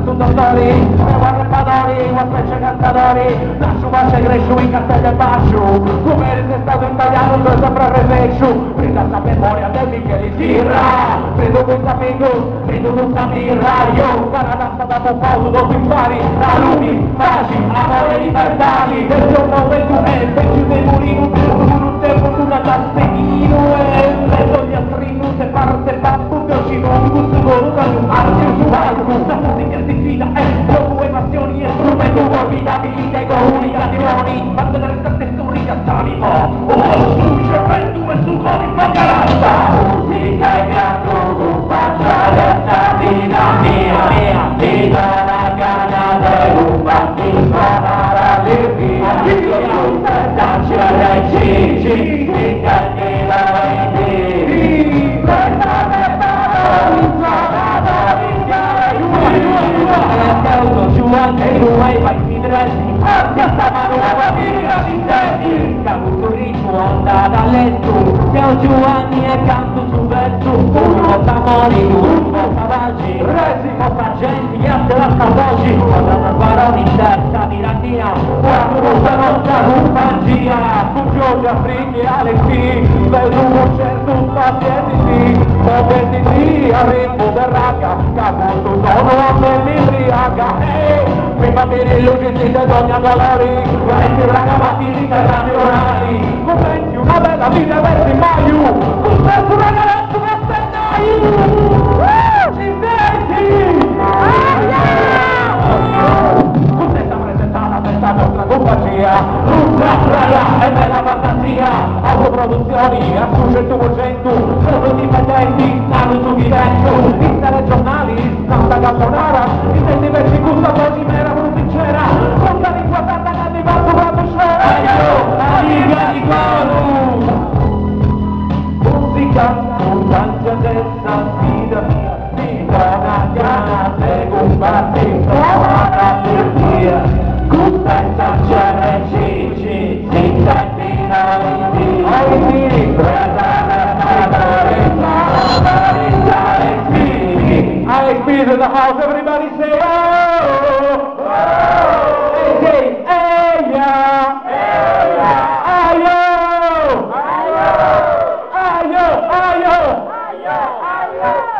su dottori, guarda padori, guarda cantatori, la sua c'è cresciuto in castello e bascio, come è stato italiano non sopra reflexo, prenda la memoria del Michele Sirra, prendo questa amico, prendo tutta birra, io, cara danza da poco, dopo impari, la lumi, paci, amore libertali, del giorno del tunnel, pezzi dei muri, un tempo, una tasseghino, e vedo gli altri, non se parte, pappo, che ci non gusto, anche su alcun, la musica si fida, dopo evasioni e strumento, formidabilità e comunicazioni, quando le restate storiche storico, su cervello e su codi faccalata, musica e canto, faccia resta, vita mia, vita la gana de un battito para l'irvia, io darci alle cici, che candela e di, questa me paroli, vai finiresti, piazza mano la famiglia di senti, cavuto ritmo andata a letto, siamo Giovanni e canto su verso, uno sta morendo, uno sta vaggi, resi poca gente, gli altri la scavoci, andata parole in testa di ratia, quando non sta nostra rumpangia, con Giorgia Frigli e Alexi, vedo un concerto pazienti, movetti al ritmo del raga, cavuto sono nell'imbriaca, prima per illusi si dogna colori, guardi raga mattini internazionali, commenti una bella vita versi Maiu, un pezzo ragazzo che aspettai, ci senti? Contenta presentata questa nostra compagnia, Luca, Raga e bella fantasia, autoproduzioni a su 100%, sono dipendenti, stanno su divento, in telegiornali, Santa Caponara, in diversi gustatori, mera sincera, con la lingua tanta che arrivato quando c'era, la lingua di coro, musica, contanza desta, vita mia, vita una chiana, seguo un battito, una terapia, contanza c'era cici, si sentina i fili, Alex Bees in the house, everybody say oh! Oh! Hey, say hey, yeah! Hey, yeah! Ayo! Ayo! Ayo! Ayo! Ayo! Ayo!